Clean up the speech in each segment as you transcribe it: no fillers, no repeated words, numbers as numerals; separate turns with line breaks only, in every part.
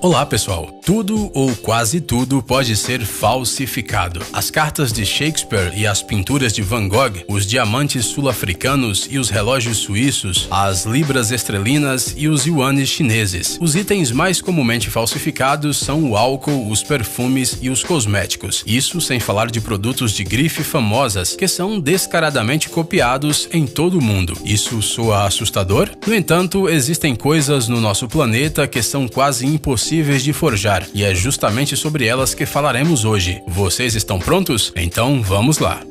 Olá pessoal, tudo ou quase tudo pode ser falsificado. As cartas de Shakespeare e as pinturas de Van Gogh, os diamantes sul-africanos e os relógios suíços, as libras esterlinas e os yuanes chineses. Os itens mais comumente falsificados são o álcool, os perfumes e os cosméticos. Isso sem falar de produtos de grife famosas que são descaradamente copiados em todo o mundo. Isso soa assustador? No entanto, existem coisas no nosso planeta que são quase impossíveis de forjar, e é justamente sobre elas que falaremos hoje. Vocês estão prontos? Então vamos lá!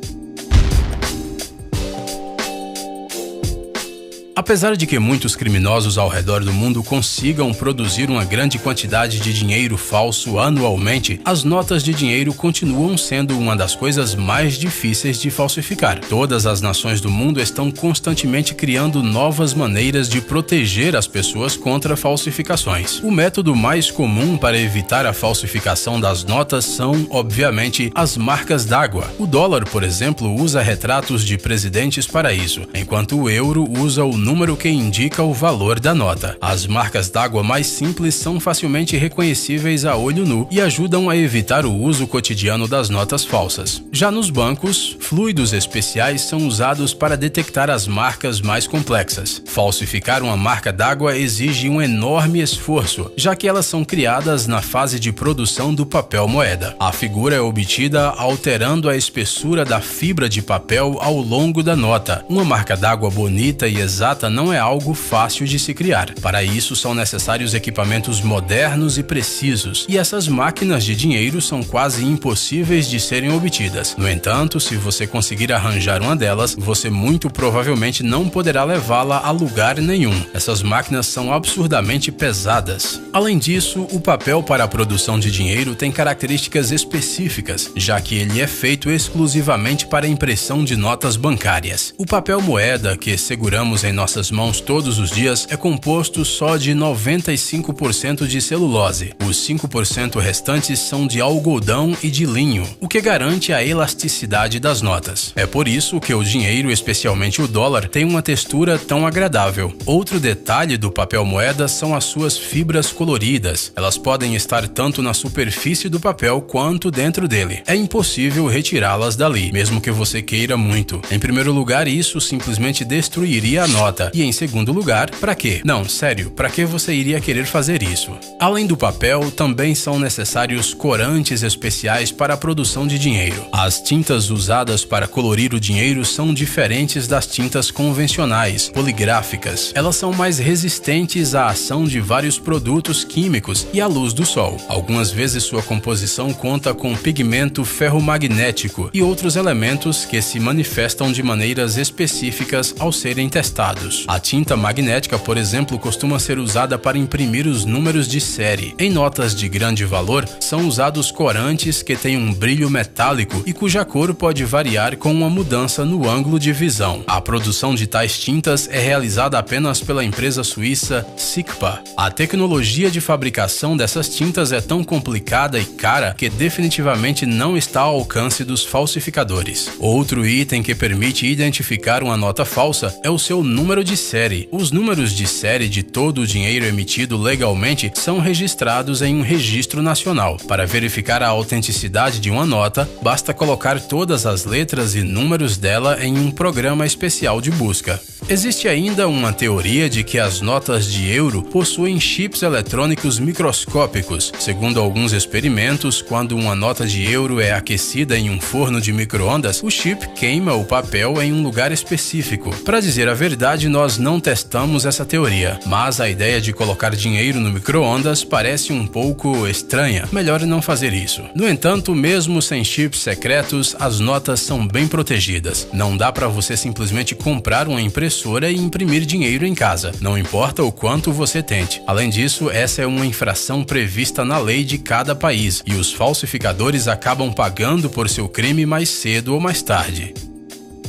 Apesar de que muitos criminosos ao redor do mundo consigam produzir uma grande quantidade de dinheiro falso anualmente, as notas de dinheiro continuam sendo uma das coisas mais difíceis de falsificar. Todas as nações do mundo estão constantemente criando novas maneiras de proteger as pessoas contra falsificações. O método mais comum para evitar a falsificação das notas são, obviamente, as marcas d'água. O dólar, por exemplo, usa retratos de presidentes para isso, enquanto o euro usa o número que indica o valor da nota. As marcas d'água mais simples são facilmente reconhecíveis a olho nu e ajudam a evitar o uso cotidiano das notas falsas. Já nos bancos, fluidos especiais são usados para detectar as marcas mais complexas. Falsificar uma marca d'água exige um enorme esforço, já que elas são criadas na fase de produção do papel moeda. A figura é obtida alterando a espessura da fibra de papel ao longo da nota. Uma marca d'água bonita e exata não é algo fácil de se criar. Para isso são necessários equipamentos modernos e precisos, e essas máquinas de dinheiro são quase impossíveis de serem obtidas. No entanto, se você conseguir arranjar uma delas, você muito provavelmente não poderá levá-la a lugar nenhum. Essas máquinas são absurdamente pesadas. Além disso, o papel para a produção de dinheiro tem características específicas, já que ele é feito exclusivamente para a impressão de notas bancárias. O papel moeda que seguramos em nossas mãos todos os dias é composto só de 95% de celulose. Os 5% restantes são de algodão e de linho, o que garante a elasticidade das notas. É por isso que o dinheiro, especialmente o dólar, tem uma textura tão agradável. Outro detalhe do papel moeda são as suas fibras coloridas. Elas podem estar tanto na superfície do papel quanto dentro dele. É impossível retirá-las dali, mesmo que você queira muito. Em primeiro lugar, isso simplesmente destruiria a nota. E em segundo lugar, para quê? Não, sério, para que você iria querer fazer isso? Além do papel, também são necessários corantes especiais para a produção de dinheiro. As tintas usadas para colorir o dinheiro são diferentes das tintas convencionais, poligráficas. Elas são mais resistentes à ação de vários produtos químicos e à luz do sol. Algumas vezes sua composição conta com pigmento ferromagnético e outros elementos que se manifestam de maneiras específicas ao serem testados. A tinta magnética, por exemplo, costuma ser usada para imprimir os números de série. Em notas de grande valor, são usados corantes que têm um brilho metálico e cuja cor pode variar com uma mudança no ângulo de visão. A produção de tais tintas é realizada apenas pela empresa suíça SICPA. A tecnologia de fabricação dessas tintas é tão complicada e cara que definitivamente não está ao alcance dos falsificadores. Outro item que permite identificar uma nota falsa é o seu número de série. Os números de série de todo o dinheiro emitido legalmente são registrados em um registro nacional. Para verificar a autenticidade de uma nota, basta colocar todas as letras e números dela em um programa especial de busca. Existe ainda uma teoria de que as notas de euro possuem chips eletrônicos microscópicos. Segundo alguns experimentos, quando uma nota de euro é aquecida em um forno de micro-ondas, o chip queima o papel em um lugar específico. Para dizer a verdade, nós não testamos essa teoria, mas a ideia de colocar dinheiro no micro-ondas parece um pouco estranha. Melhor não fazer isso. No entanto, mesmo sem chips secretos, as notas são bem protegidas. Não dá para você simplesmente comprar uma impressora e imprimir dinheiro em casa, não importa o quanto você tente. Além disso, essa é uma infração prevista na lei de cada país, e os falsificadores acabam pagando por seu crime mais cedo ou mais tarde.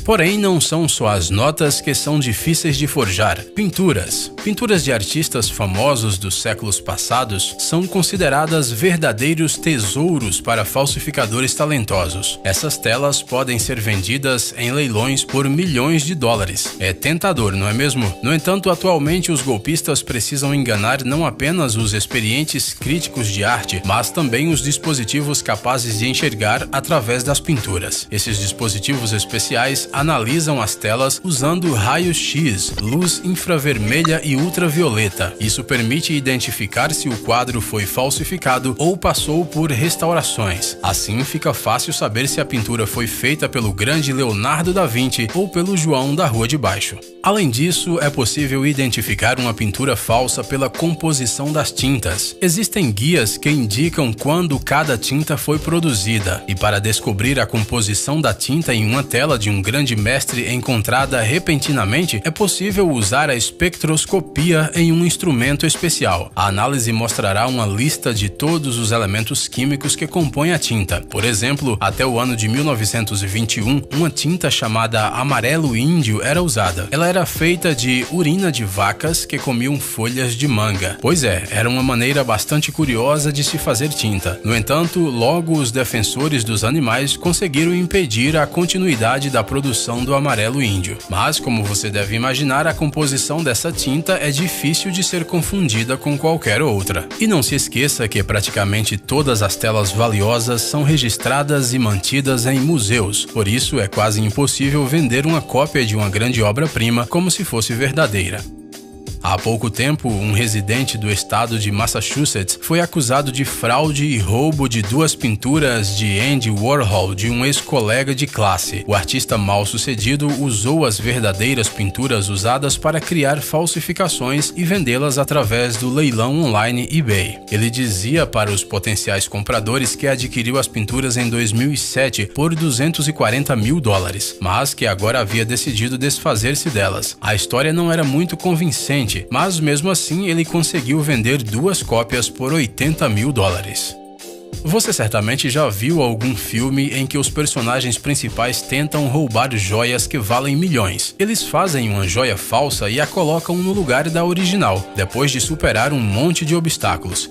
Porém, não são só as notas que são difíceis de forjar. Pinturas de artistas famosos dos séculos passados são consideradas verdadeiros tesouros para falsificadores talentosos. Essas telas podem ser vendidas em leilões por milhões de dólares. É tentador, não é mesmo? No entanto, atualmente os golpistas precisam enganar não apenas os experientes críticos de arte, mas também os dispositivos capazes de enxergar através das pinturas. Esses dispositivos especiais analisam as telas usando raios-x, luz infravermelha e ultravioleta. Isso permite identificar se o quadro foi falsificado ou passou por restaurações. Assim, fica fácil saber se a pintura foi feita pelo grande Leonardo da Vinci ou pelo João da Rua de Baixo. Além disso, é possível identificar uma pintura falsa pela composição das tintas. Existem guias que indicam quando cada tinta foi produzida, e para descobrir a composição da tinta em uma tela de um grande mestre encontrada repentinamente, é possível usar a espectroscopia em um instrumento especial. A análise mostrará uma lista de todos os elementos químicos que compõem a tinta. Por exemplo, até o ano de 1921, uma tinta chamada amarelo índio era usada. Ela era feita de urina de vacas que comiam folhas de manga. Pois é, era uma maneira bastante curiosa de se fazer tinta. No entanto, logo os defensores dos animais conseguiram impedir a continuidade da produção do amarelo índio. Mas, como você deve imaginar, a composição dessa tinta é difícil de ser confundida com qualquer outra. E não se esqueça que praticamente todas as telas valiosas são registradas e mantidas em museus. Por isso, é quase impossível vender uma cópia de uma grande obra-prima como se fosse verdadeira. Há pouco tempo, um residente do estado de Massachusetts foi acusado de fraude e roubo de 2 pinturas de Andy Warhol de um ex-colega de classe. O artista mal-sucedido usou as verdadeiras pinturas usadas para criar falsificações e vendê-las através do leilão online eBay. Ele dizia para os potenciais compradores que adquiriu as pinturas em 2007 por $240 mil, mas que agora havia decidido desfazer-se delas. A história não era muito convincente, mas mesmo assim ele conseguiu vender 2 cópias por $80 mil. Você certamente já viu algum filme em que os personagens principais tentam roubar joias que valem milhões. Eles fazem uma joia falsa e a colocam no lugar da original, depois de superar um monte de obstáculos.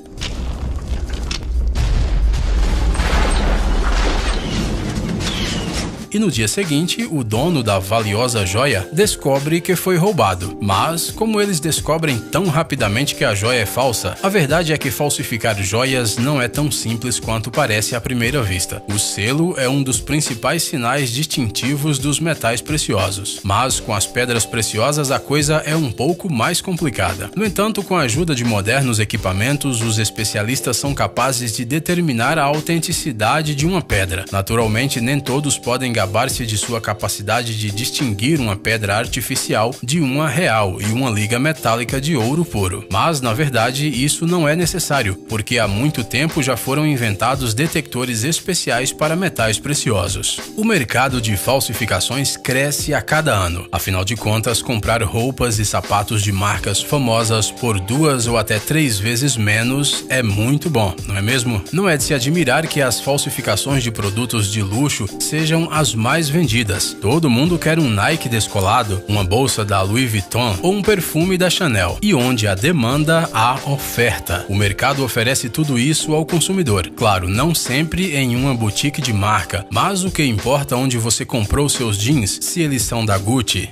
E no dia seguinte, o dono da valiosa joia descobre que foi roubado. Mas, como eles descobrem tão rapidamente que a joia é falsa, a verdade é que falsificar joias não é tão simples quanto parece à primeira vista. O selo é um dos principais sinais distintivos dos metais preciosos. Mas, com as pedras preciosas, a coisa é um pouco mais complicada. No entanto, com a ajuda de modernos equipamentos, os especialistas são capazes de determinar a autenticidade de uma pedra. Naturalmente, nem todos podem gabar-se de sua capacidade de distinguir uma pedra artificial de uma real e uma liga metálica de ouro puro. Mas, na verdade, isso não é necessário, porque há muito tempo já foram inventados detectores especiais para metais preciosos. O mercado de falsificações cresce a cada ano. Afinal de contas, comprar roupas e sapatos de marcas famosas por 2 ou até 3 vezes menos é muito bom, não é mesmo? Não é de se admirar que as falsificações de produtos de luxo sejam as mais vendidas. Todo mundo quer um Nike descolado, uma bolsa da Louis Vuitton ou um perfume da Chanel. E onde há demanda, há oferta. O mercado oferece tudo isso ao consumidor. Claro, não sempre em uma boutique de marca, mas o que importa onde você comprou seus jeans, se eles são da Gucci.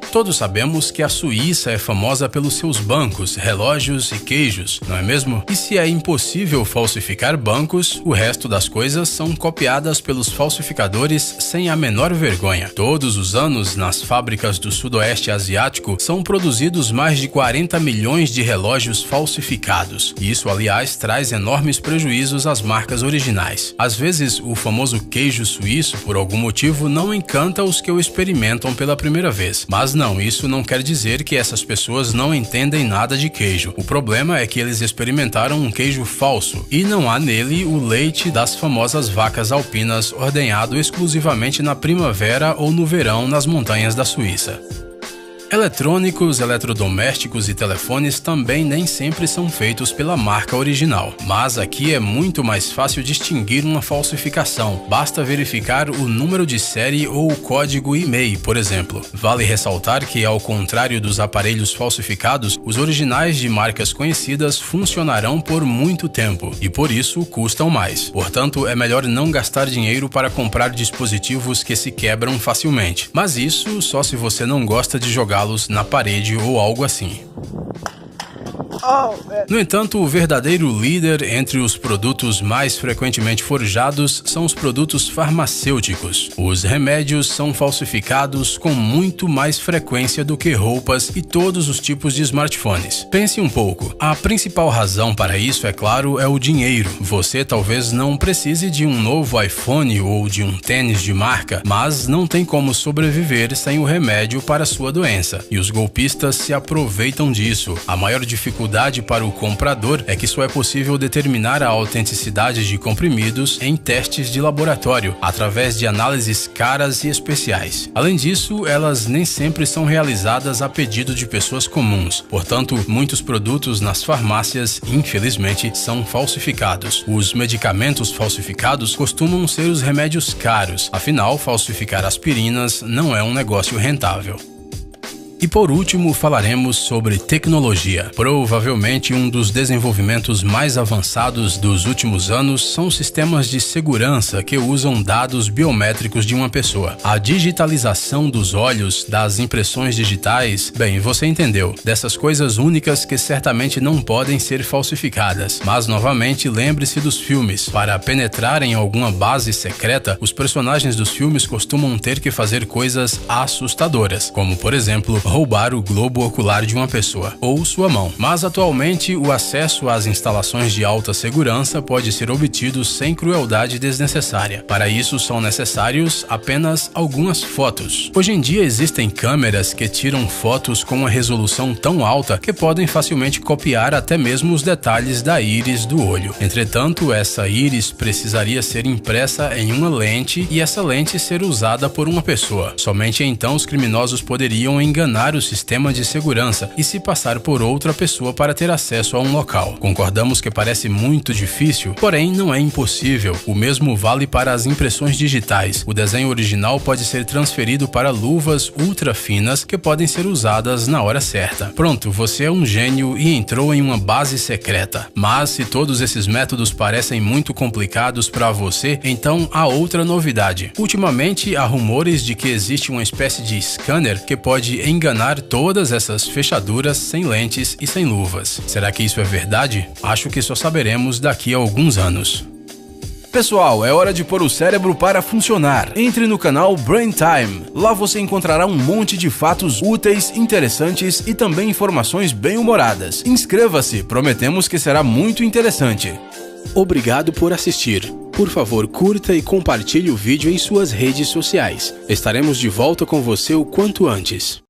Todos sabemos que a Suíça é famosa pelos seus bancos, relógios e queijos, não é mesmo? E se é impossível falsificar bancos, o resto das coisas são copiadas pelos falsificadores sem a menor vergonha. Todos os anos, nas fábricas do Sudoeste Asiático, são produzidos mais de 40 milhões de relógios falsificados. Isso, aliás, traz enormes prejuízos às marcas originais. Às vezes, o famoso queijo suíço, por algum motivo, não encanta os que o experimentam pela primeira vez. Mas não, isso não quer dizer que essas pessoas não entendem nada de queijo. O problema é que eles experimentaram um queijo falso e não há nele o leite das famosas vacas alpinas ordenhado exclusivamente na primavera ou no verão nas montanhas da Suíça. Eletrônicos, eletrodomésticos e telefones também nem sempre são feitos pela marca original, mas aqui é muito mais fácil distinguir uma falsificação, basta verificar o número de série ou o código e-mail, por exemplo. Vale ressaltar que, ao contrário dos aparelhos falsificados, os originais de marcas conhecidas funcionarão por muito tempo e por isso custam mais. Portanto, é melhor não gastar dinheiro para comprar dispositivos que se quebram facilmente, mas isso só se você não gosta de jogá-los na parede ou algo assim. No entanto, o verdadeiro líder entre os produtos mais frequentemente forjados são os produtos farmacêuticos. Os remédios são falsificados com muito mais frequência do que roupas e todos os tipos de smartphones. Pense um pouco. A principal razão para isso, é claro, é o dinheiro. Você talvez não precise de um novo iPhone ou de um tênis de marca, mas não tem como sobreviver sem o remédio para sua doença. E os golpistas se aproveitam disso. A maior dificuldade para o comprador é que só é possível determinar a autenticidade de comprimidos em testes de laboratório, através de análises caras e especiais. Além disso, elas nem sempre são realizadas a pedido de pessoas comuns. Portanto, muitos produtos nas farmácias, infelizmente, são falsificados. Os medicamentos falsificados costumam ser os remédios caros, afinal, falsificar aspirinas não é um negócio rentável. E por último, falaremos sobre tecnologia. Provavelmente um dos desenvolvimentos mais avançados dos últimos anos são os sistemas de segurança que usam dados biométricos de uma pessoa. A digitalização dos olhos, das impressões digitais, bem, você entendeu, dessas coisas únicas que certamente não podem ser falsificadas. Mas novamente, lembre-se dos filmes. Para penetrar em alguma base secreta, os personagens dos filmes costumam ter que fazer coisas assustadoras, como por exemplo, roubar o globo ocular de uma pessoa, ou sua mão. Mas atualmente, o acesso às instalações de alta segurança pode ser obtido sem crueldade desnecessária. Para isso, são necessários apenas algumas fotos. Hoje em dia, existem câmeras que tiram fotos com uma resolução tão alta que podem facilmente copiar até mesmo os detalhes da íris do olho. Entretanto, essa íris precisaria ser impressa em uma lente e essa lente ser usada por uma pessoa. Somente então os criminosos poderiam enganar o sistema de segurança e se passar por outra pessoa para ter acesso a um local. Concordamos que parece muito difícil, porém não é impossível. O mesmo vale para as impressões digitais. O desenho original pode ser transferido para luvas ultra finas que podem ser usadas na hora certa. Pronto, você é um gênio e entrou em uma base secreta. Mas se todos esses métodos parecem muito complicados para você, então há outra novidade. Ultimamente há rumores de que existe uma espécie de scanner que pode enganar todas essas fechaduras sem lentes e sem luvas. Será que isso é verdade? Acho que só saberemos daqui a alguns anos. Pessoal, é hora de pôr o cérebro para funcionar. Entre no canal Brain Time. Lá você encontrará um monte de fatos úteis, interessantes e também informações bem-humoradas. Inscreva-se, prometemos que será muito interessante. Obrigado por assistir. Por favor, curta e compartilhe o vídeo em suas redes sociais. Estaremos de volta com você o quanto antes.